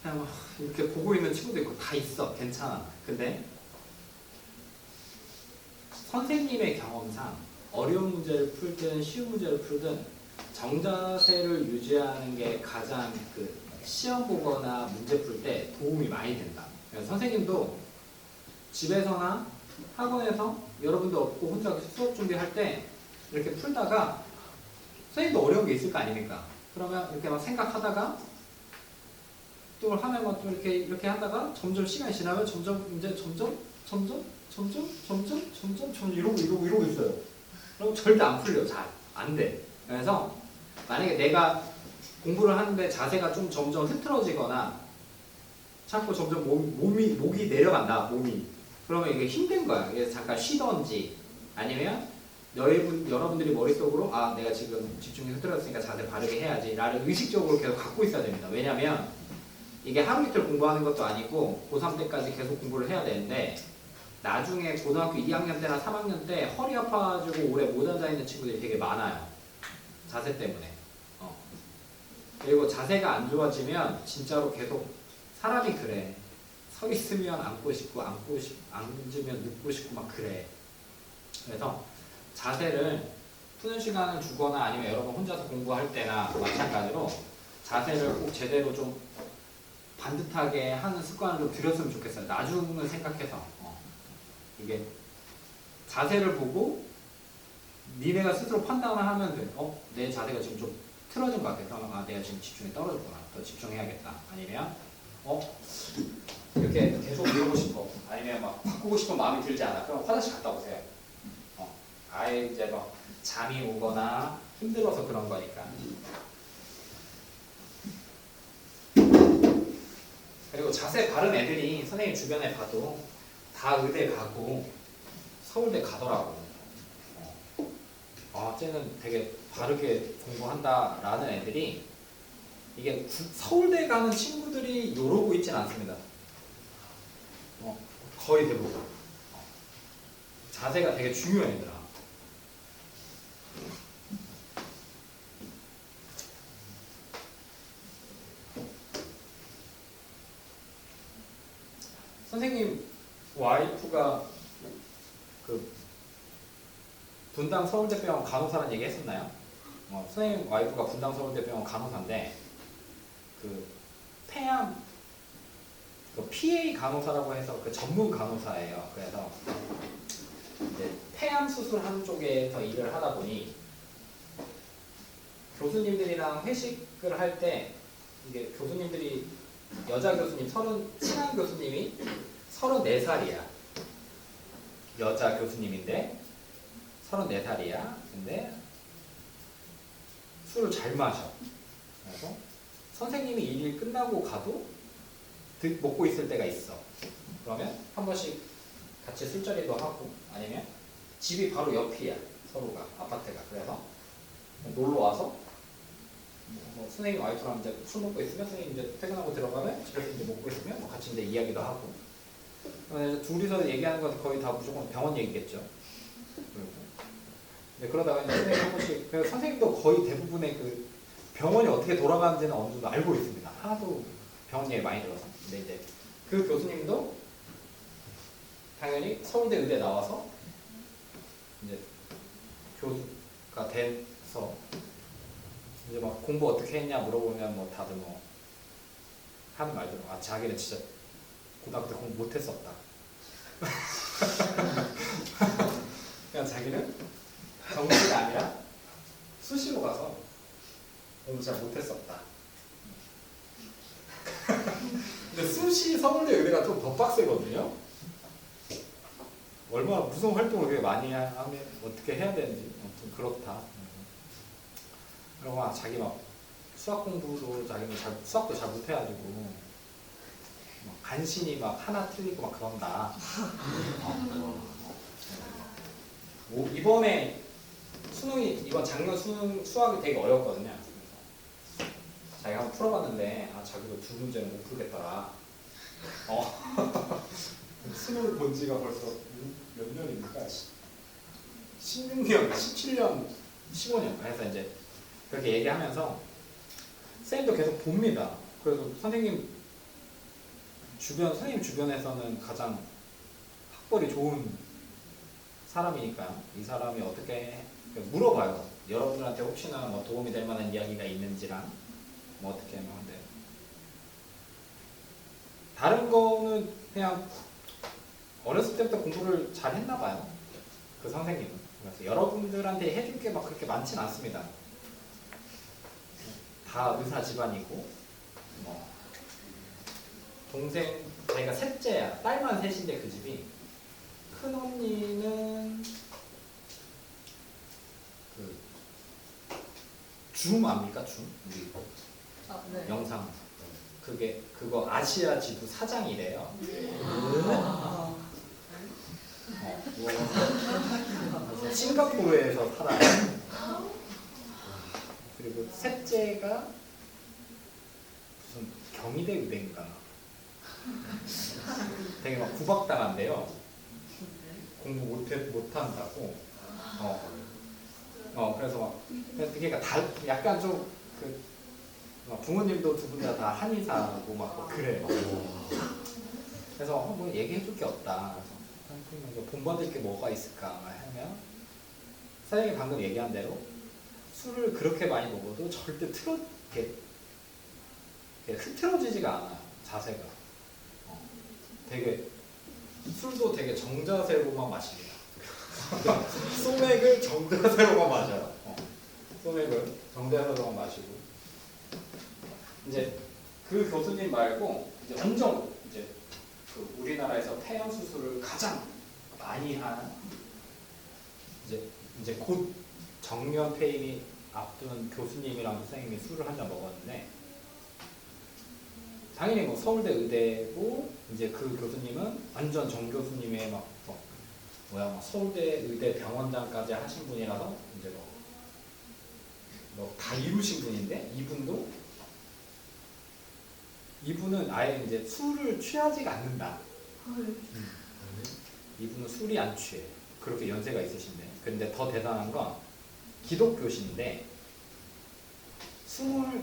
그냥 막 이렇게 보고 있는 친구도 있고 다 있어. 괜찮아. 근데 선생님의 경험상 어려운 문제를 풀든 쉬운 문제를 풀든 정자세를 유지하는 게 가장 그 시험 보거나 문제 풀 때 도움이 많이 된다. 그래서 선생님도 집에서나 학원에서 여러분도 없고 혼자 수업 준비할 때 이렇게 풀다가 선생님도 어려운 게 있을 거 아닙니까? 그러면 이렇게 막 생각하다가 또 하면 또 이렇게 하다가 점점 시간이 지나면 점점 이러고 있어요. 그럼 절대 안 풀려. 잘 안 돼. 그래서 만약에 내가 공부를 하는데 자세가 좀 점점 흐트러지거나 자꾸 점점 목이 내려간다. 몸이. 그러면 이게 힘든 거야. 그래서 잠깐 쉬던지 아니면 여러분들이 머릿속으로 아 내가 지금 집중이 흐트러졌으니까 자세 바르게 해야지 라는 의식적으로 계속 갖고 있어야 됩니다. 왜냐면 이게 하루 이틀 공부하는 것도 아니고 고3 때까지 계속 공부를 해야 되는데 나중에 고등학교 2학년 때나 3학년 때 허리 아파가지고 오래 못 앉아있는 친구들이 되게 많아요. 자세 때문에. 그리고 자세가 안 좋아지면 진짜로 계속 사람이 그래. 서 있으면 앉고 싶고 앉으면 눕고 싶고 막 그래. 그래서 자세를 푸는 시간을 주거나 아니면 여러분 혼자서 공부할 때나 마찬가지로 자세를 꼭 제대로 좀 반듯하게 하는 습관을 좀 들였으면 좋겠어요. 나중을 생각해서. 이게 자세를 보고 니네가 스스로 판단을 하면 돼. 내 자세가 지금 좀 틀어진 것 같아. 그러면 내가 지금 집중이 떨어졌구나. 더 집중해야겠다. 아니면 이렇게 계속 이러고 싶어. 아니면 막 바꾸고 싶은 마음이 들지 않아. 그럼 화장실 갔다 오세요. 아예 이제 막 잠이 오거나 힘들어서 그런 거니까. 그리고 자세 바른 애들이 선생님 주변에 봐도 다 의대 가고 서울대 가더라고. 쟤는 되게 바르게 공부한다라는 애들이 이게 서울대 가는 친구들이 이러고 있진 않습니다. 거의 대부분. 자세가 되게 중요해 얘들아. 선생님 와이프가 그 분당 서울대병원 간호사라는 얘기 했었나요? 선생님 와이프가 분당 서울대병원 간호사인데 그 폐암 그 PA 간호사라고 해서 그 전문 간호사예요. 그래서 이제 폐암 수술하는 쪽에서 일을 하다 보니 교수님들이랑 회식을 할 때 이게 교수님들이 여자 교수님 친한 교수님이 34살이야. 여자 교수님인데 34살이야. 근데 술을 잘 마셔. 그래서 선생님이 일 끝나고 가도 먹고 있을 때가 있어. 그러면 한 번씩 같이 술자리도 하고 아니면 집이 바로 옆이야. 서로가 아파트가. 그래서 놀러 와서 뭐 선생님 와이프랑 이제 술 먹고 있으면 선생님 이제 퇴근하고 들어가면 집에서 이제 먹고 있으면 뭐 같이 이제 이야기도 하고 둘이서 얘기하는 건 거의 다 무조건 병원 얘기겠죠. 네, 그러다가 이제 선생님 한 번씩 그래서 선생님도 거의 대부분의 그 병원이 어떻게 돌아가는지는 어느 정도 알고 있습니다. 하도 병원 얘기 많이 들어서. 근데 이제 그 교수님도 당연히 서울대 의대 나와서 이제 교수가 돼서 이제 막 공부 어떻게 했냐 물어보면 뭐 다들 뭐 하는 말대로 아 자기는 진짜 고등학교 때 공부 못했었다. 그냥 자기는 정시가 아니라 수시로 가서 공부 잘 못했었다. 근데 수시 서울대 의대가 좀 더 빡세거든요. 얼마나 무슨 활동을 그렇게 많이 하면 어떻게 해야 되는지 아무튼 그렇다. 그리고 막 자기 막 수학 공부도 자기는 수학도 잘 못해가지고 막 간신히 막 하나 틀리고 막 그런다. 이번에 수능이 이번 작년 수능 수학이 되게 어렵거든요. 그래서 자기가 한번 풀어봤는데 아 자기도 두 문제는 못 풀겠더라. 수능을 본 지가 벌써 몇 년입니까? 16년, 17년, 15년. 그래서 이제 그렇게 얘기하면서 선생님도 계속 봅니다. 그래서 선생님 주변에서는 가장 학벌이 좋은 사람이니까요. 이 사람이 어떻게 물어봐요. 여러분들한테 혹시나 뭐 도움이 될 만한 이야기가 있는지랑 뭐 어떻게 하는데 다른 거는 그냥 어렸을 때부터 공부를 잘 했나 봐요. 그 선생님은. 그래서 여러분들한테 해줄 게 막 그렇게 많진 않습니다. 다 의사 집안이고 뭐 동생 자기가 셋째야. 딸만 셋인데 그 집이 큰 언니는 그 줌 압니까? 줌? 우리 네. 영상 그거 아시아 지부 사장이래요. 그래서 싱가포르에서 살아요. 그리고 셋째가 무슨 경희대 의대인가 되게 막 구박당한대요. 공부 못한다고. 그래서 막 그러니까 약간 좀 부모님도 두 분 다 한의사고 막 그래요. 그래서 뭐 얘기해줄 게 없다. 그래서 본받을 게 뭐가 있을까 하면 사장님이 방금 얘기한 대로 술을 그렇게 많이 먹어도 절대 흐트러지지가 않아요. 자세가. 되게 술도 되게 정자세로만 마십니다. 소맥을 정자세로만 마셔요. 소맥을 정자세로만 마시고 이제 그 교수님 말고 이제 완전 이제 그 우리나라에서 폐렴 수술을 가장 많이 한 이제 곧 정년 퇴임이 앞둔 교수님이랑 선생님이 술을 한 잔 먹었는데 당연히 뭐 서울대 의대고 이제 그 교수님은 완전 정 교수님의 막 서울대 의대 병원장까지 하신 분이라서 이제 뭐 다 이루신 분인데 이분은 아예 이제 술을 취하지가 않는다. 이분은 술이 안 취해. 그렇게 연세가 있으신데. 근데 더 대단한 건 기독교신데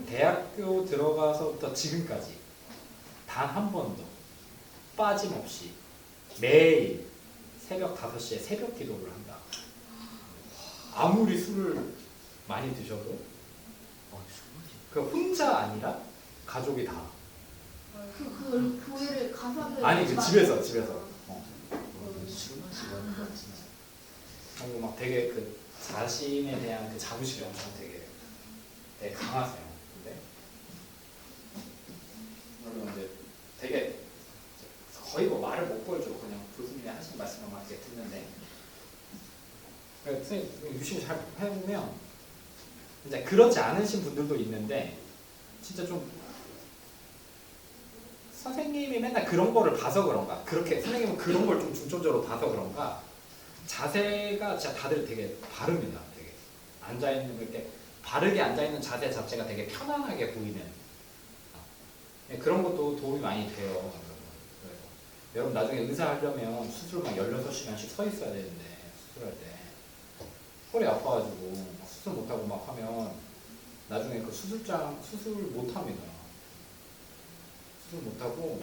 대학교 들어가서부터 지금까지 단 한 번도 빠짐없이 매일 새벽 5시에 새벽 기도를 한다. 아무리 술을 많이 드셔도 그 혼자 아니라 가족이 다. 그 교회를 가서 아니 그 집에서. 술 마시고 하는 거 진짜. 그리고 막 되게 그 자신에 대한 그 자부심이 엄청 되게 강하세요. 근데 그리고 이제 되게 거의 뭐 말을 못 걸죠. 그냥 교수님이 하신 말씀을 막 이렇게 듣는데. 선생님 유심히 잘 해보면 이제 그렇지 않으신 분들도 있는데 진짜 좀 선생님이 맨날 그런 거를 봐서 그런가 그렇게 선생님은 그런 걸 좀 중점적으로 봐서 그런가 자세가 진짜 다들 되게 바릅니다. 되게 앉아있는 거 이렇게 바르게 앉아있는 자세 자체가 되게 편안하게 보이는 그런 것도 도움이 많이 돼요. 그래서 여러분 나중에 의사 하려면 수술 막 16시간씩 서 있어야 되는데 수술할 때 허리 아파가지고 막 수술 못하고 막 하면 나중에 그 수술장 수술 못합니다. 수술 못하고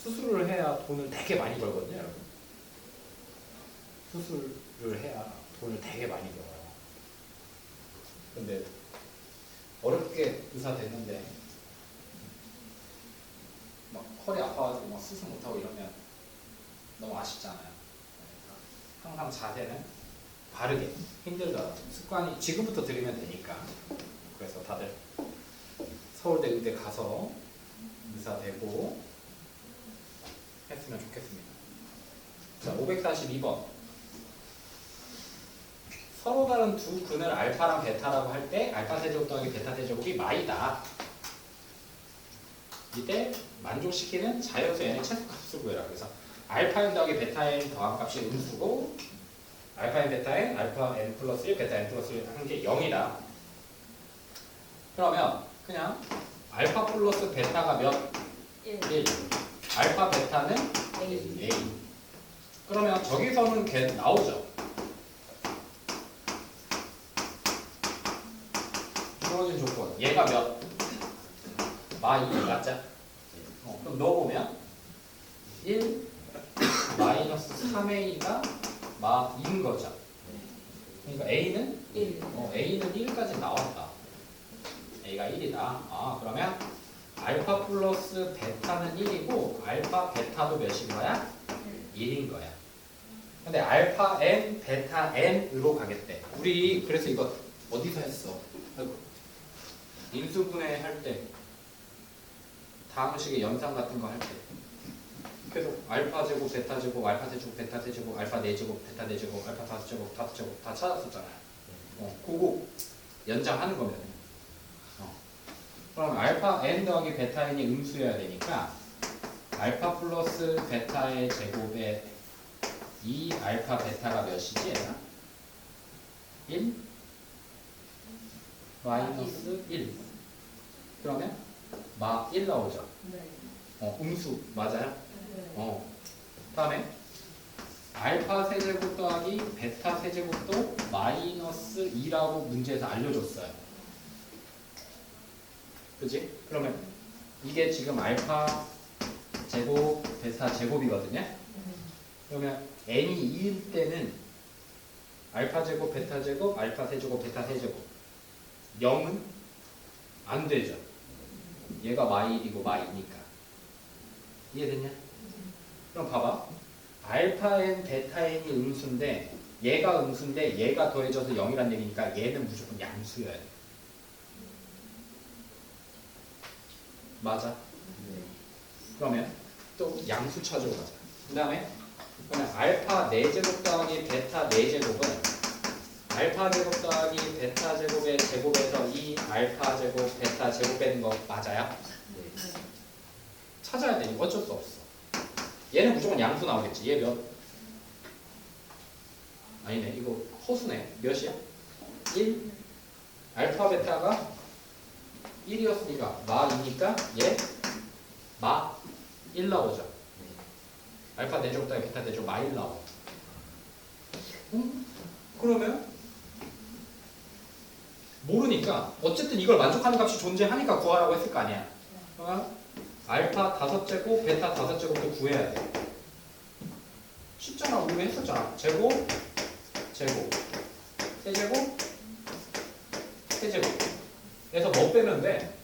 수술을 해야 돈을 되게 많이 벌거든요, 여러분. 수술을 해야 돈을 되게 많이 벌어요. 근데 어렵게 의사 됐는데 막 허리 아파가지고 막 수술 못하고 이러면 너무 아쉽잖아요. 그러니까 항상 자세는 바르게 힘들더라도 습관이 지금부터 들이면 되니까. 그래서 다들 서울대 의대 가서 의사 되고 했으면 좋겠습니다. 자, 542번. 서로 다른 두 근을 알파랑 베타라고 할 때 알파 세제곱 더하기 베타 세제곱이 마이다. 이때 만족시키는 자연수 n의 최소값을 구해라. 그래서 알파 n 더하기 베타 n 더한 값이 음수고 알파 n 베타 n 알파 n 플러스 1 베타 n 플러스 1 하는 게 0이다. 그러면 그냥 알파 플러스 베타가 몇? 1. 알파 베타는 A. 그러면 저기서는 걔 나오죠. 주어진 조건. 얘가 몇? 마 2 맞자? 그럼 넣어보면 1 마이너스 3A가 마 2인 거죠. 그러니까 A는 1. A는 1까지 나왔다. A가 1이다. 아, 그러면 알파 플러스 베타는 1이고 알파 베타도 몇인 거야? 1인 거야. 근데 알파 n 베타 n으로 가겠대. 우리 그래서 이거 어디서 했어? 아이고. 인수분해 할 때 다음 식의 연산 같은 거 할 때 계속 알파 제곱 베타 제곱 알파 세제곱 베타 세제곱 알파 4제곱 베타 4제곱 알파 5제곱 5제곱 다 찾았었잖아요. 그거 연장하는 거면 그럼 알파 n 더하기 베타 n이 음수여야 되니까 알파 플러스 베타의 제곱에 2 알파 베타가 몇이지 얘가? 1? 마이너스 1. 그러면 마 1 나오죠? 네. 음수 맞아요? 네. 다음에 알파 세제곱 더하기 베타 세제곱도 마이너스 2라고 문제에서 알려줬어요. 그치? 그러면 이게 지금 알파 제곱 베타 제곱이거든요. 그러면 n이 2일 때는 알파 제곱 베타 제곱 알파 세제곱 베타 세제곱 0은 안 되죠. 얘가 마1이고 마2니까 이해됐냐? 그럼 봐봐. 알파 n 베타 n이 음수인데 얘가 음수인데 얘가 더해져서 0이란 얘기니까 얘는 무조건 양수여야 돼. 맞아? 그러면 또 양수 찾으러 가자. 그 다음에 그러면 알파 4제곱 더하기 베타 4제곱은 알파 제곱 더하기 베타 제곱의 제곱에서 이 알파 제곱 베타 제곱 빼는 거 맞아요? 찾아야 돼. 어쩔 수 없어. 얘는 무조건 양수 나오겠지. 얘 몇? 아니네. 이거 허수네. 몇이야? 1? 알파 베타가 1이었으니까 마 2니까 얘 마 1 나오죠. 알파 4제곱 더하기 베타 4제곱 마 1 나와. 그러면 모르니까 어쨌든 이걸 만족하는 값이 존재하니까 구하라고 했을 거 아니야. 그러면 알파 5제곱 베타 5제곱도 구해야 돼. 쉽잖아. 우리가 했었잖아. 제곱 제곱 세제곱 세제곱 그래서 뭐 빼면 돼?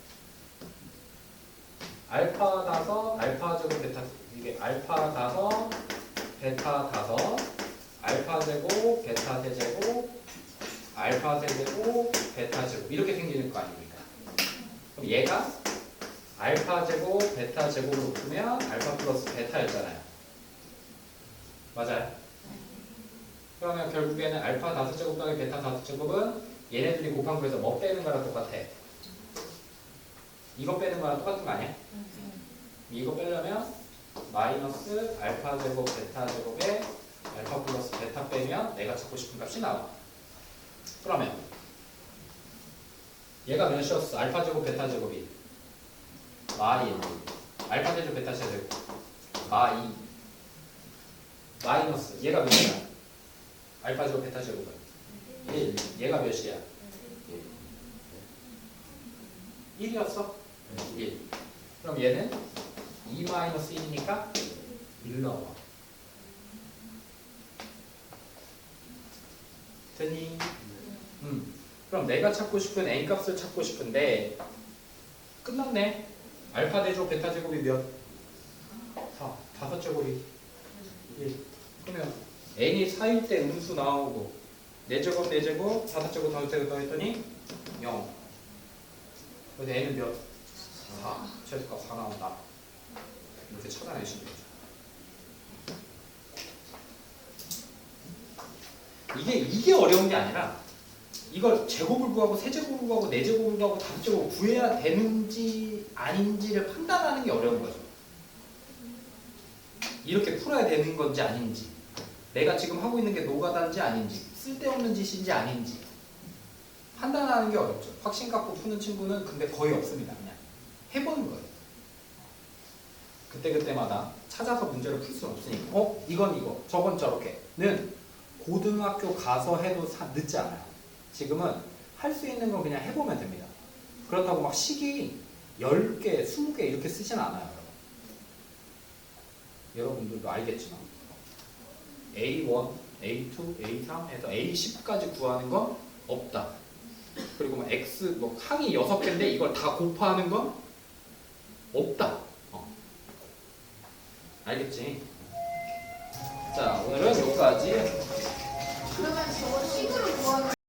알파 5 알파 제곱 베타 이게 알파 5 베타 5 알파 제곱 베타 세제곱 알파 세제곱 베타 제곱 이렇게 생기는 거 아닙니까? 그럼 얘가 알파 제곱 베타 제곱으로 풀면 알파 플러스 베타였잖아요. 맞아요? 그러면 결국에는 알파 5제곱 더하기 베타 5제곱은 얘네들이 곱한 거에서 뭐 빼는 거랑 똑같아? 이거 빼는 거랑 똑같은 거 아니야? 이거 빼려면 마이너스 알파 제곱 베타 제곱에 알파 플러스 베타 빼면 내가 찾고 싶은 값이 나와. 그러면 얘가 몇이었어? 알파 제곱 베타 제곱이 마이 알파 제곱 베타 제곱 마이 마이너스 얘가 몇이야? 알파 제곱 베타 제곱은 1 얘가 몇이야? 1이었어? 1 그럼 얘는 2 마이너스 1이니까 1 나와 됐니? 그럼 내가 찾고 싶은 n 값을 찾고 싶은데 끝났네. 알파 대제곱 베타 제곱이 몇? 4. 5제곱이 1. 그러면 n이 4일 때 음수 나오고 4제곱 4제곱 5제곱 5제곱 더했더니 0. 그래서 n은 몇? 4. 최소값 4 나온다. 이렇게 찾아내시면 되죠. 이게 어려운 게 아니라 이걸 제곱을 구하고 세제곱을 구하고 네제곱을 구하고 다섯제곱을 구해야 되는지 아닌지를 판단하는 게 어려운 거죠. 이렇게 풀어야 되는 건지 아닌지 내가 지금 하고 있는 게 노가다인지 아닌지 쓸데없는 짓인지 아닌지 판단하는 게 어렵죠. 확신 갖고 푸는 친구는 근데 거의 없습니다. 그냥 해보는 거예요. 그때그때마다 찾아서 문제를 풀 수는 없으니까 이건 이거 저건 저렇게는 고등학교 가서 해도 늦지 않아요. 지금은 할 수 있는 건 그냥 해보면 됩니다. 그렇다고 막 식이 10개, 20개 이렇게 쓰진 않아요. 여러분들도 알겠지만 A1, A2, A3 해서 A10까지 구하는 건 없다. 그리고 뭐 X, 뭐 항이 6개인데 이걸 다 곱하는 건 없다. 알겠지? 자, 오늘은 여기까지. 그러면 저거 식으로 구하는